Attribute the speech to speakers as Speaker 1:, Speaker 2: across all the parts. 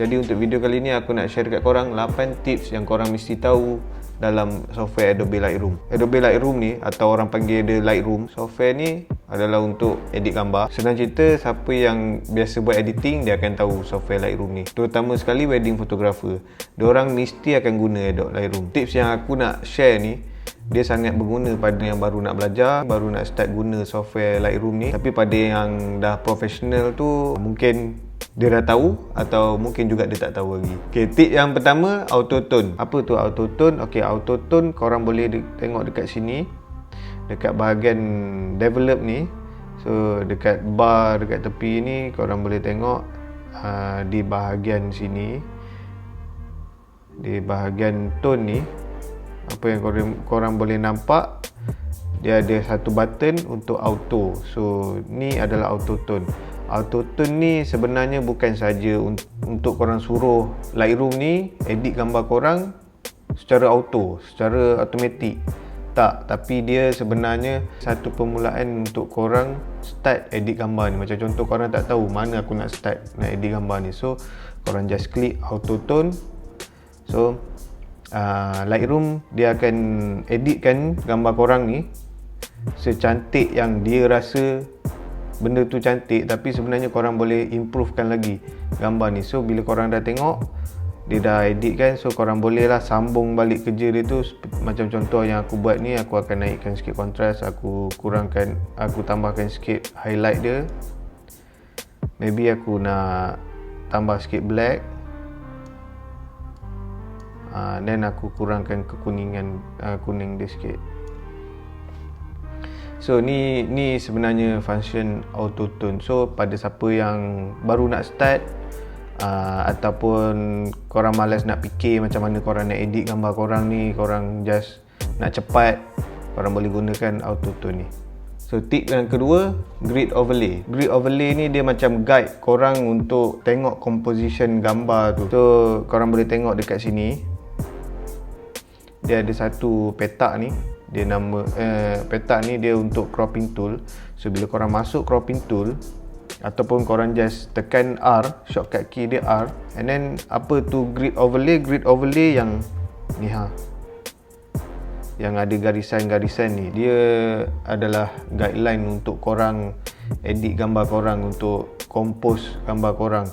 Speaker 1: Jadi untuk video kali ni aku nak share dekat korang 8 tips yang korang mesti tahu dalam software Adobe Lightroom. Adobe Lightroom ni, atau orang panggil dia Lightroom, software ni adalah untuk edit gambar. Senang cerita, siapa yang biasa buat editing dia akan tahu software Lightroom ni. Terutama sekali wedding photographer, diorang mesti akan guna Adobe Lightroom. Tips yang aku nak share ni, dia sangat berguna pada yang baru nak belajar, baru nak start guna software Lightroom ni. Tapi pada yang dah professional tu, mungkin dia dah tahu atau mungkin juga dia tak tahu lagi. Okay, tip yang pertama, autotune. Apa tu autotune? Okay, autotune korang boleh tengok dekat sini, dekat bahagian develop ni. So dekat bar dekat tepi ni korang boleh tengok di bahagian sini, di bahagian tone ni, apa yang korang boleh nampak, dia ada satu button untuk auto. So ni adalah autotune. Autotune ni sebenarnya bukan saja untuk korang suruh Lightroom ni edit gambar korang secara auto, secara automatik. Tak, tapi dia sebenarnya satu permulaan untuk korang start edit gambar ni. Macam contoh korang tak tahu mana aku nak start nak edit gambar ni. So korang just klik autotune. So Lightroom dia akan editkan gambar korang ni secantik yang dia rasa benda tu cantik, tapi sebenarnya korang boleh improvekan lagi gambar ni. So bila korang dah tengok dia dah edit kan, so korang boleh lah sambung balik kerja dia tu. Macam contoh yang aku buat ni, aku akan naikkan sikit kontras, aku tambahkan sikit highlight dia, maybe aku nak tambah sikit black, then aku kurangkan kekuningan, kuning dia sikit. So ni sebenarnya function autotune. So pada siapa yang baru nak start, ataupun korang malas nak fikir macam mana korang nak edit gambar korang ni, korang just nak cepat, korang boleh gunakan autotune ni. So tip yang kedua, grid overlay. Grid overlay ni dia macam guide korang untuk tengok composition gambar tu. So korang boleh tengok dekat sini, dia ada satu petak ni. Dia nama petak ni dia untuk cropping tool. So bila korang masuk cropping tool, ataupun korang just tekan R, shortcut key dia R, and then apa tu grid overlay? Grid overlay yang ni yang ada garisan-garisan ni, dia adalah guideline untuk korang edit gambar korang, untuk compose gambar korang.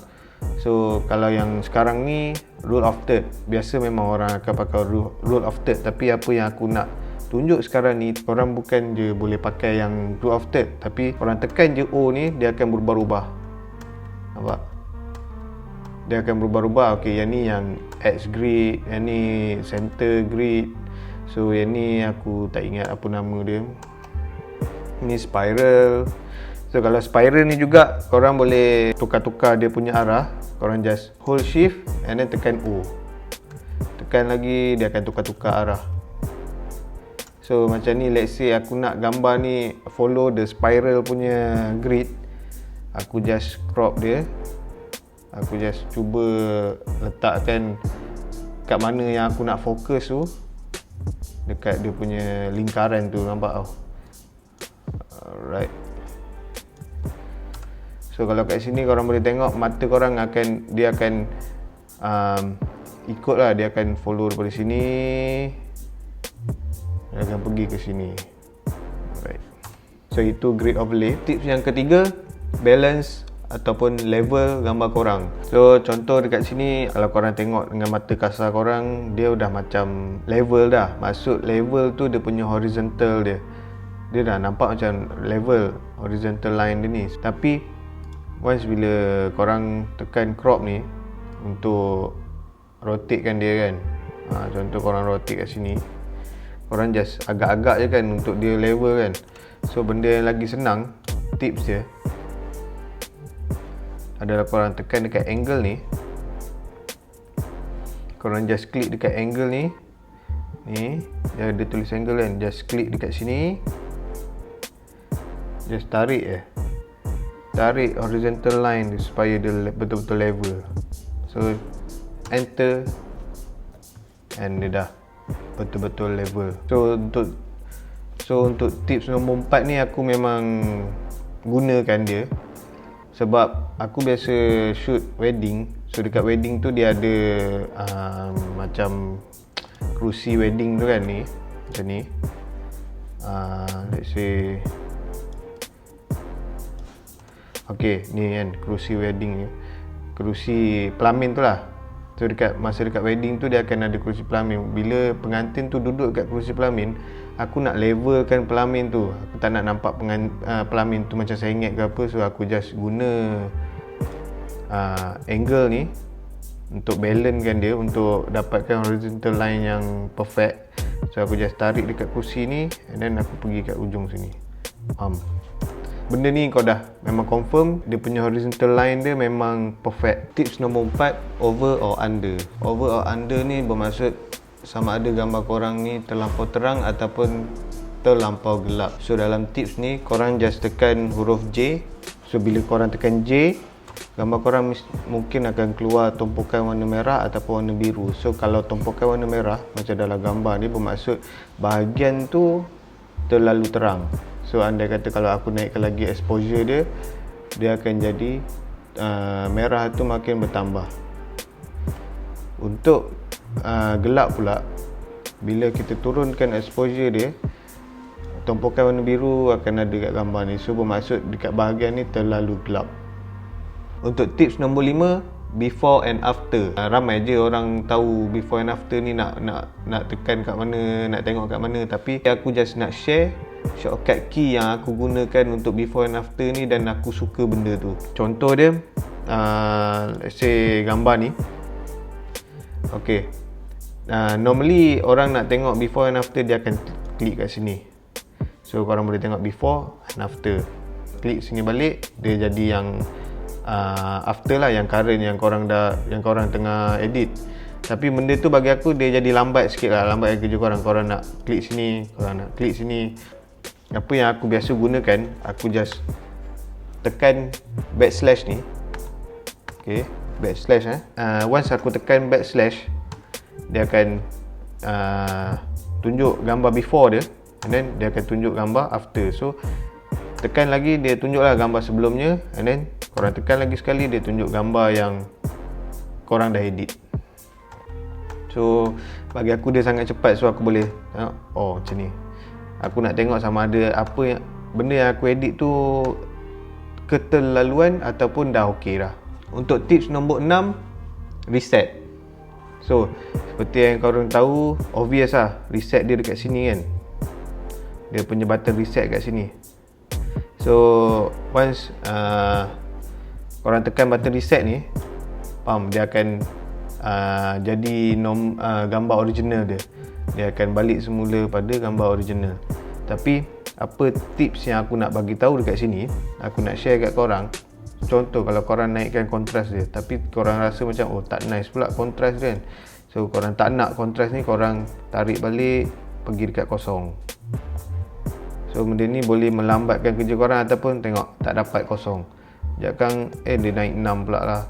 Speaker 1: So kalau yang sekarang ni rule of third, biasa memang orang akan pakai rule of third. Tapi apa yang aku nak tunjuk sekarang ni, korang bukan je boleh pakai yang rule of third, tapi korang tekan je O ni, dia akan berubah-ubah. Nampak? Dia akan berubah-ubah. Okay, yang ni yang X grid, yang ni center grid. So yang ni aku tak ingat apa nama dia. Ni spiral. So kalau spiral ni juga korang boleh tukar-tukar dia punya arah. Korang just hold shift and then tekan O. Tekan lagi, dia akan tukar-tukar arah. So macam ni, let's say aku nak gambar ni follow the spiral punya grid, aku just crop dia. Aku just cuba letakkan kat mana yang aku nak fokus tu, dekat dia punya lingkaran tu, nampak tau. Alright. So kalau kat sini korang boleh tengok mata korang dia akan ikut lah, dia akan follow daripada sini, dia akan pergi ke sini. Alright. So itu grid overlay. Tips yang ketiga, balance ataupun level gambar korang. So contoh dekat sini, kalau korang tengok dengan mata kasar korang, dia dah macam level dah. Maksud level tu dia punya horizontal dia dah nampak macam level, horizontal line dia ni. Tapi once bila korang tekan crop ni untuk rotatekan dia kan, contoh korang rotate kat sini, korang just agak-agak je kan untuk dia level kan. So benda yang lagi senang, tips dia adalah korang tekan dekat angle ni. Korang just klik dekat angle ni. Ni dia ada tulis angle kan, just klik dekat sini, just tarik tarik horizontal line supaya dia betul-betul level. So enter, and dia dah betul-betul level. So untuk tips nombor 4 ni aku memang gunakan dia sebab aku biasa shoot wedding. So dekat wedding tu dia ada macam kerusi wedding tu kan ni, macam ni. Let's say okay, ni kan kerusi wedding ni, kerusi pelamin tu lah. So masa dekat wedding tu dia akan ada kerusi pelamin. Bila pengantin tu duduk dekat kerusi pelamin, aku nak levelkan pelamin tu. Aku tak nak nampak pelamin tu macam sengit ke apa. So aku just guna angle ni untuk balancekan dia, untuk dapatkan horizontal line yang perfect. So aku just tarik dekat kerusi ni, and then aku pergi kat ujung sini. Benda ni kau dah memang confirm dia punya horizontal line dia memang perfect. Tips nombor 4, over or under. Over or under ni bermaksud sama ada gambar korang ni terlampau terang ataupun terlampau gelap. So dalam tips ni korang just tekan huruf J. So bila korang tekan J, gambar korang mungkin akan keluar tumpukan warna merah ataupun warna biru. So kalau tumpukan warna merah macam dalam gambar ni bermaksud bahagian tu terlalu terang. So andai kata kalau aku naikkan lagi exposure dia akan jadi merah tu makin bertambah. Untuk gelap pula, bila kita turunkan exposure dia, tumpukan warna biru akan ada kat gambar ni. So bermaksud dekat bahagian ni terlalu gelap. Untuk tips nombor 5, before and after. Ramai je orang tahu before and after ni nak tekan kat mana, nak tengok kat mana. Tapi aku just nak share shortcut key yang aku gunakan untuk before and after ni, dan aku suka benda tu. Contoh dia, let's say gambar ni. Okay, normally orang nak tengok before and after dia akan klik kat sini. So korang boleh tengok before and after. Klik sini balik, dia jadi yang after lah, yang current, yang korang tengah edit. Tapi benda tu bagi aku dia jadi lambat sikit lah, lambat kerja korang. Korang nak klik sini, korang nak klik sini. Apa yang aku biasa gunakan, aku just tekan backslash ni. Okay, backslash once aku tekan backslash, dia akan tunjuk gambar before dia, and then dia akan tunjuk gambar after. So tekan lagi, dia tunjuklah gambar sebelumnya, and then korang tekan lagi sekali, dia tunjuk gambar yang korang dah edit. So bagi aku dia sangat cepat. So aku boleh tengok, oh macam ni. Aku nak tengok sama ada apa yang benda yang aku edit tu keterlaluan ataupun dah okey dah. Untuk tips nombor 6, reset. So seperti yang korang tahu, obvious lah, reset dia dekat sini kan. Dia punya button reset kat sini. So once korang tekan button reset ni, dia akan jadi gambar original dia. Dia akan balik semula pada gambar original. Tapi apa tips yang aku nak bagi tahu dekat sini, aku nak share kat korang. Contoh kalau korang naikkan kontras dia, tapi korang rasa macam tak nice pula kontras dia kan. So korang tak nak kontras ni, korang tarik balik, pergi dekat kosong. So benda ni boleh melambatkan kerja korang, ataupun tengok tak dapat kosong. Jangan dia naik 6 pula lah.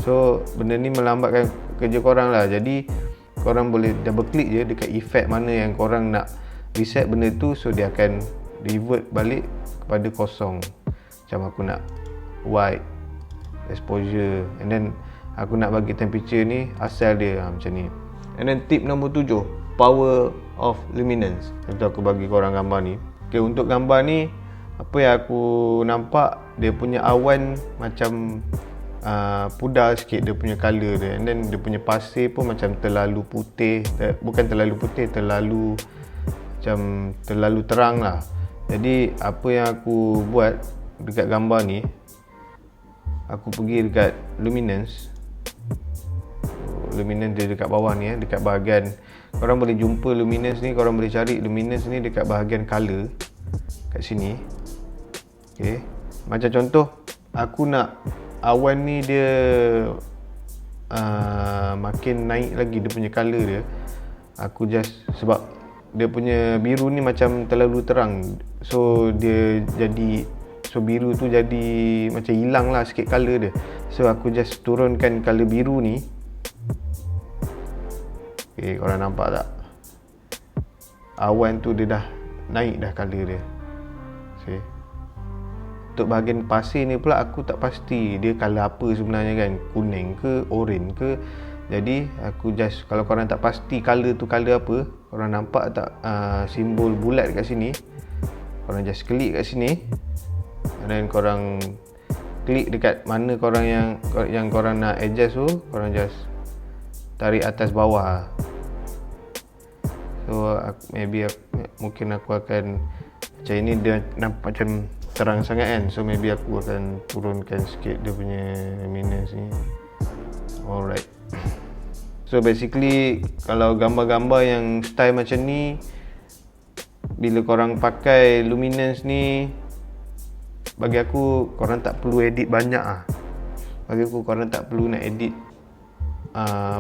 Speaker 1: So benda ni melambatkan kerja korang lah. Jadi korang boleh double click je dekat effect mana yang korang nak reset benda tu. So dia akan revert balik kepada kosong. Macam aku nak white, exposure, and then aku nak bagi temperature ni, asal dia macam ni. And then tip nombor 7, power of luminance. Itu aku bagi korang gambar ni. Okay, untuk gambar ni, apa yang aku nampak, dia punya awan macam pudar sikit dia punya colour dia. And then dia punya pasir pun macam terlalu putih. Bukan terlalu putih, terlalu terang lah. Jadi apa yang aku buat dekat gambar ni, aku pergi dekat luminance. Luminance dia dekat bawah ni, dekat bahagian, korang boleh jumpa luminance ni, korang boleh cari luminance ni dekat bahagian color kat sini. Okay, macam contoh, aku nak awan ni dia makin naik lagi dia punya color dia. Aku just, sebab dia punya biru ni macam terlalu terang, so dia jadi, so biru tu jadi macam hilang lah sikit color dia. So aku just turunkan color biru ni. Okay, korang nampak tak? Awan tu dia dah naik dah color dia. Okay. Untuk bahagian pasir ni pula aku tak pasti dia colour apa sebenarnya kan, kuning ke, oren ke. Jadi aku just, kalau korang tak pasti colour tu colour apa, korang nampak tak simbol bulat kat sini, korang just klik kat sini, dan korang klik dekat mana korang yang korang nak adjust tu, korang just tarik atas bawah. So mungkin aku akan macam ini, dia nampak macam terang sangat kan, so maybe aku akan turunkan sikit dia punya luminance ni. Alright, so basically kalau gambar-gambar yang style macam ni, bila korang pakai luminance ni, bagi aku korang tak perlu edit banyak lah. Bagi aku korang tak perlu nak edit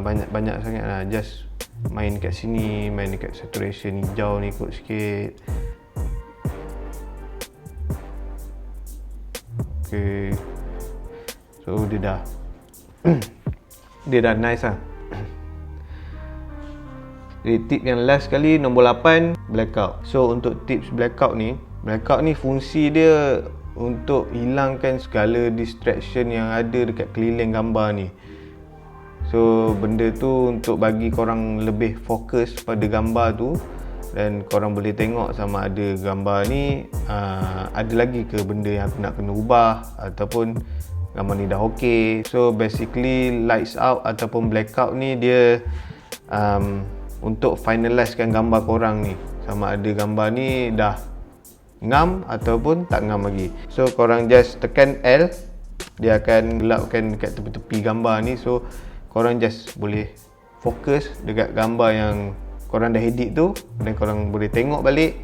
Speaker 1: banyak-banyak sangat lah. Just main kat sini, main dekat saturation hijau ni kot sikit. Okay, so dia dah dia dah nice lah. Jadi tip yang last sekali, nombor 8, blackout. So untuk tips blackout ni fungsi dia untuk hilangkan segala distraction yang ada dekat keliling gambar ni. So benda tu untuk bagi korang lebih fokus pada gambar tu, dan korang boleh tengok sama ada gambar ni ada lagi ke benda yang aku nak kena ubah, ataupun gambar ni dah okey. So basically lights out ataupun blackout ni dia untuk finalizekan gambar korang ni, sama ada gambar ni dah ngam ataupun tak ngam lagi. So korang just tekan L, dia akan gelapkan dekat tepi-tepi gambar ni. So korang just boleh fokus dekat gambar yang korang dah edit tu, dan korang boleh tengok balik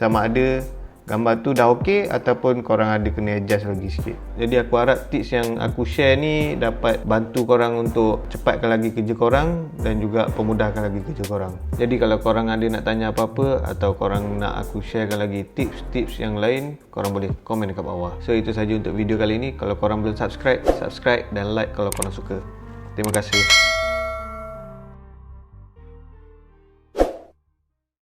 Speaker 1: sama ada gambar tu dah okey ataupun korang ada kena adjust lagi sikit. Jadi aku harap tips yang aku share ni dapat bantu korang untuk cepatkan lagi kerja korang dan juga pemudahkan lagi kerja korang. Jadi kalau korang ada nak tanya apa-apa atau korang nak aku sharekan lagi tips-tips yang lain, korang boleh komen dekat bawah. So itu saja untuk video kali ni. Kalau korang belum subscribe dan like kalau korang suka. Terima kasih.